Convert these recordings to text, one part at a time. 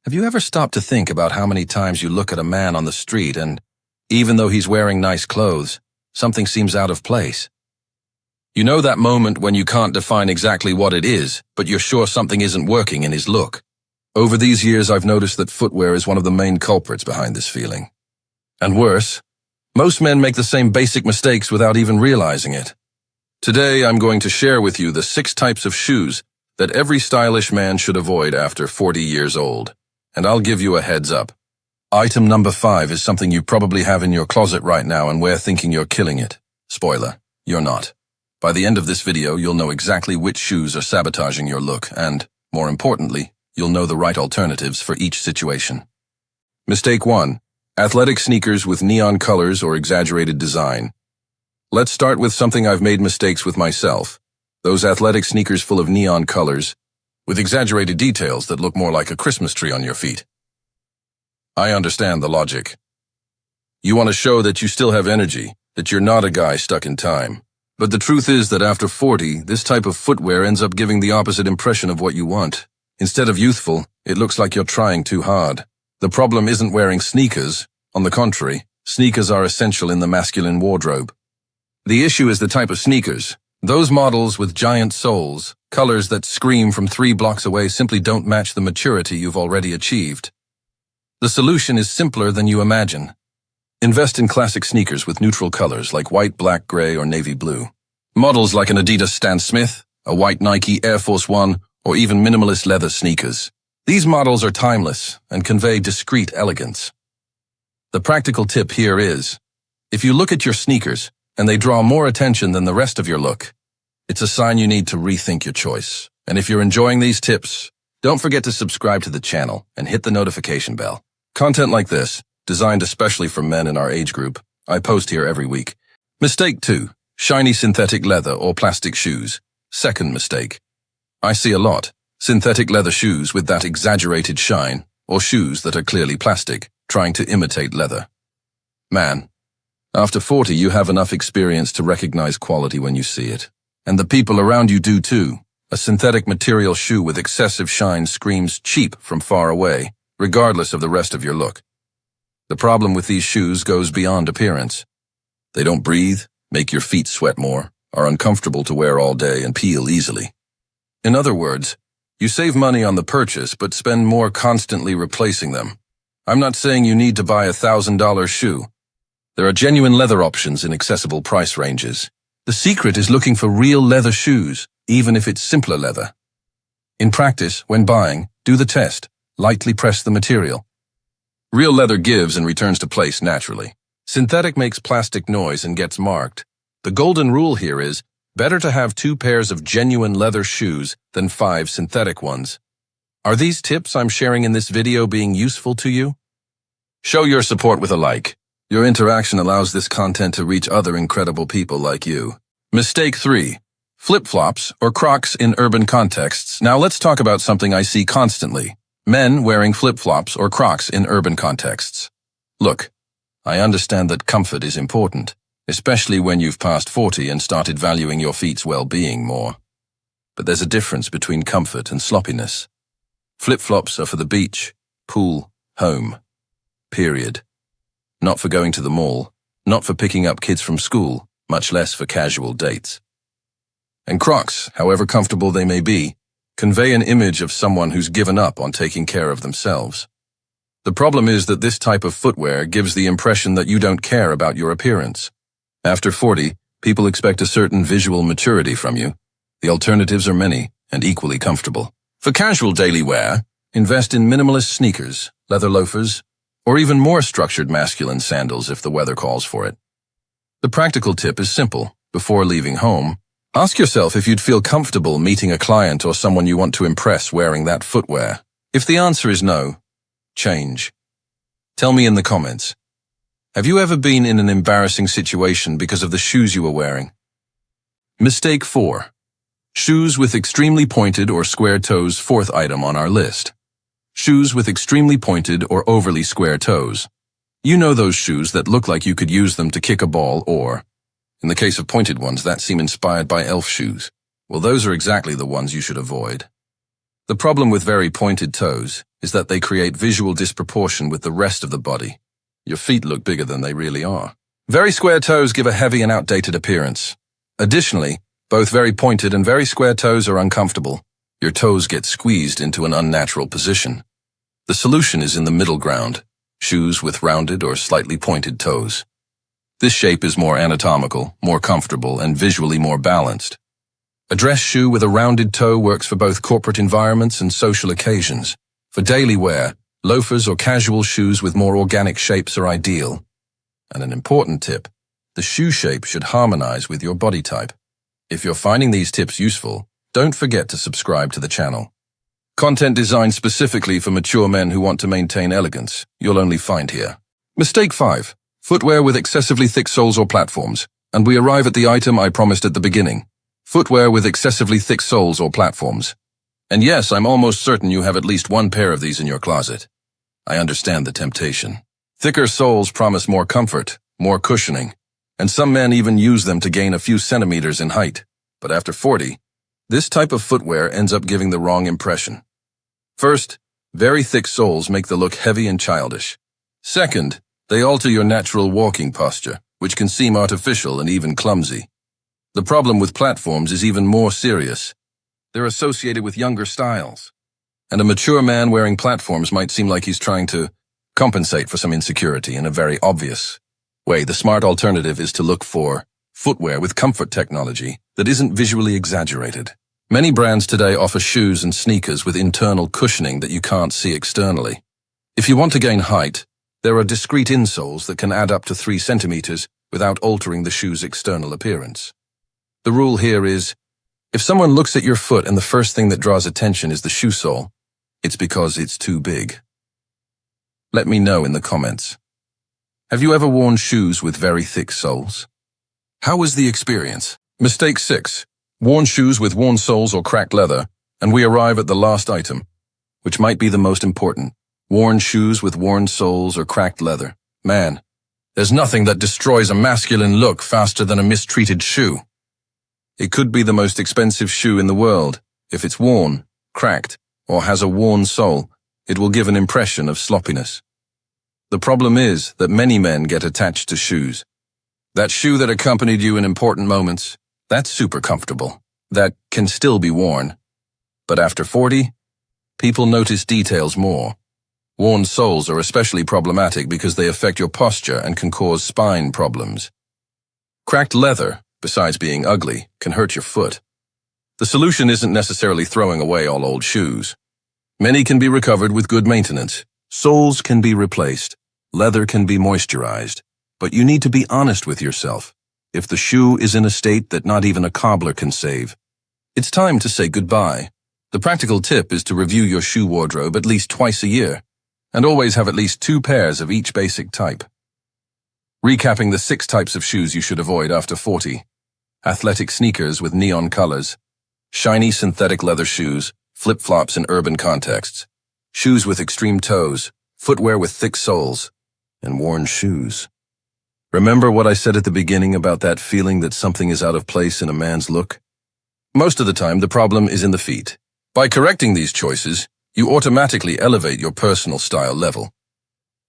Have you ever stopped to think about how many times you look at a man on the street and, even though he's wearing nice clothes, something seems out of place? You know that moment when you can't define exactly what it is, but you're sure something isn't working in his look? Over these years, I've noticed that footwear is one of the main culprits behind this feeling. And worse, most men make the same basic mistakes without even realizing it. Today, I'm going to share with you the 6 types of shoes that every stylish man should avoid after 40 years old. And I'll give you a heads up. Item number 5 is something you probably have in your closet right now and we're thinking you're killing it. Spoiler, you're not. By the end of this video, you'll know exactly which shoes are sabotaging your look and, more importantly, you'll know the right alternatives for each situation. Mistake 1. Athletic sneakers with neon colors or exaggerated design. Let's start with something I've made mistakes with myself. Those athletic sneakers full of neon colors, with exaggerated details that look more like a Christmas tree on your feet. I understand the logic. You want to show that you still have energy, that you're not a guy stuck in time. But the truth is that after 40, this type of footwear ends up giving the opposite impression of what you want. Instead of youthful, it looks like you're trying too hard. The problem isn't wearing sneakers. On the contrary, sneakers are essential in the masculine wardrobe. The issue is the type of sneakers. Those models with giant soles, colors that scream from 3 blocks away simply don't match the maturity you've already achieved. The solution is simpler than you imagine. Invest in classic sneakers with neutral colors like white, black, gray, or navy blue. Models like an Adidas Stan Smith, a white Nike Air Force One, or even minimalist leather sneakers. These models are timeless and convey discreet elegance. The practical tip here is, if you look at your sneakers and they draw more attention than the rest of your look, it's a sign you need to rethink your choice. And if you're enjoying these tips, don't forget to subscribe to the channel and hit the notification bell. Content like this, designed especially for men in our age group, I post here every week. Mistake 2. Shiny synthetic leather or plastic shoes. Second mistake. I see a lot. Synthetic leather shoes with that exaggerated shine, or shoes that are clearly plastic, trying to imitate leather. Man, after 40 you have enough experience to recognize quality when you see it. And the people around you do too. A synthetic material shoe with excessive shine screams cheap from far away, regardless of the rest of your look. The problem with these shoes goes beyond appearance. They don't breathe, make your feet sweat more, are uncomfortable to wear all day, and peel easily. In other words, you save money on the purchase but spend more constantly replacing them. I'm not saying you need to buy a $1,000 shoe. There are genuine leather options in accessible price ranges. The secret is looking for real leather shoes, even if it's simpler leather. In practice, when buying, do the test. Lightly press the material. Real leather gives and returns to place naturally. Synthetic makes plastic noise and gets marked. The golden rule here is, better to have 2 pairs of genuine leather shoes than 5 synthetic ones. Are these tips I'm sharing in this video being useful to you? Show your support with a like. Your interaction allows this content to reach other incredible people like you. Mistake 3. Flip-flops or Crocs in urban contexts. Now let's talk about something I see constantly. Men wearing flip-flops or Crocs in urban contexts. Look, I understand that comfort is important, especially when you've passed 40 and started valuing your feet's well-being more. But there's a difference between comfort and sloppiness. Flip-flops are for the beach, pool, home. Period. Not for going to the mall, not for picking up kids from school, much less for casual dates. And Crocs, however comfortable they may be, convey an image of someone who's given up on taking care of themselves. The problem is that this type of footwear gives the impression that you don't care about your appearance. After 40, people expect a certain visual maturity from you. The alternatives are many and equally comfortable. For casual daily wear, invest in minimalist sneakers, leather loafers, or even more structured masculine sandals if the weather calls for it. The practical tip is simple. Before leaving home, ask yourself if you'd feel comfortable meeting a client or someone you want to impress wearing that footwear. If the answer is no, change. Tell me in the comments. Have you ever been in an embarrassing situation because of the shoes you were wearing? Mistake 4. Shoes with extremely pointed or square toes. 4th item on our list. Shoes with extremely pointed or overly square toes. You know those shoes that look like you could use them to kick a ball or, in the case of pointed ones, that seem inspired by elf shoes. Well, those are exactly the ones you should avoid. The problem with very pointed toes is that they create visual disproportion with the rest of the body. Your feet look bigger than they really are. Very square toes give a heavy and outdated appearance. Additionally, both very pointed and very square toes are uncomfortable. Your toes get squeezed into an unnatural position. The solution is in the middle ground, shoes with rounded or slightly pointed toes. This shape is more anatomical, more comfortable, and visually more balanced. A dress shoe with a rounded toe works for both corporate environments and social occasions. For daily wear, loafers or casual shoes with more organic shapes are ideal. And an important tip, the shoe shape should harmonize with your body type. If you're finding these tips useful, don't forget to subscribe to the channel. Content designed specifically for mature men who want to maintain elegance, you'll only find here. Mistake 5. Footwear with excessively thick soles or platforms. And we arrive at the item I promised at the beginning. Footwear with excessively thick soles or platforms. And yes, I'm almost certain you have at least one pair of these in your closet. I understand the temptation. Thicker soles promise more comfort, more cushioning, and some men even use them to gain a few centimeters in height. But after 40, this type of footwear ends up giving the wrong impression. First, very thick soles make the look heavy and childish. Second, they alter your natural walking posture, which can seem artificial and even clumsy. The problem with platforms is even more serious. They're associated with younger styles. And a mature man wearing platforms might seem like he's trying to compensate for some insecurity in a very obvious way. The smart alternative is to look for footwear with comfort technology that isn't visually exaggerated. Many brands today offer shoes and sneakers with internal cushioning that you can't see externally. If you want to gain height, there are discrete insoles that can add up to 3 centimeters without altering the shoe's external appearance. The rule here is, if someone looks at your foot and the first thing that draws attention is the shoe sole, it's because it's too big. Let me know in the comments. Have you ever worn shoes with very thick soles? How was the experience? Mistake 6. Worn shoes with worn soles or cracked leather, and we arrive at the last item, which might be the most important. Worn shoes with worn soles or cracked leather. Man, there's nothing that destroys a masculine look faster than a mistreated shoe. It could be the most expensive shoe in the world. If it's worn, cracked, or has a worn sole, it will give an impression of sloppiness. The problem is that many men get attached to shoes. That shoe that accompanied you in important moments, that's super comfortable. That can still be worn. But after 40, people notice details more. Worn soles are especially problematic because they affect your posture and can cause spine problems. Cracked leather, besides being ugly, can hurt your foot. The solution isn't necessarily throwing away all old shoes. Many can be recovered with good maintenance. Soles can be replaced. Leather can be moisturized. But you need to be honest with yourself. If the shoe is in a state that not even a cobbler can save, it's time to say goodbye. The practical tip is to review your shoe wardrobe at least twice a year, and always have at least 2 pairs of each basic type. Recapping the 6 types of shoes you should avoid after 40. Athletic sneakers with neon colors, shiny synthetic leather shoes, flip-flops in urban contexts, shoes with extreme toes, footwear with thick soles, and worn shoes. Remember what I said at the beginning about that feeling that something is out of place in a man's look? Most of the time, the problem is in the feet. By correcting these choices, you automatically elevate your personal style level.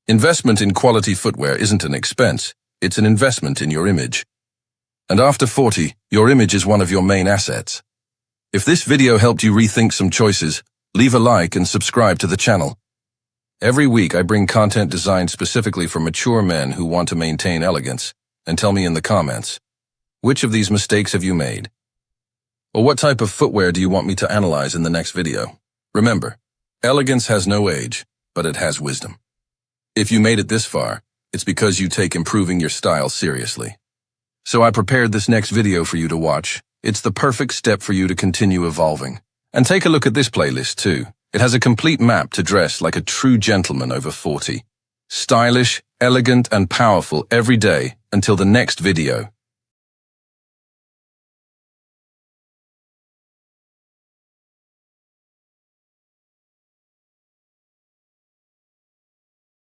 Investment in quality footwear isn't an expense, it's an investment in your image. And after 40, your image is one of your main assets. If this video helped you rethink some choices, leave a like and subscribe to the channel. Every week I bring content designed specifically for mature men who want to maintain elegance, and tell me in the comments, which of these mistakes have you made? Or what type of footwear do you want me to analyze in the next video? Remember, elegance has no age, but it has wisdom. If you made it this far, it's because you take improving your style seriously. So I prepared this next video for you to watch. It's the perfect step for you to continue evolving. And take a look at this playlist too. It has a complete map to dress like a true gentleman over 40. Stylish, elegant, and powerful every day until the next video.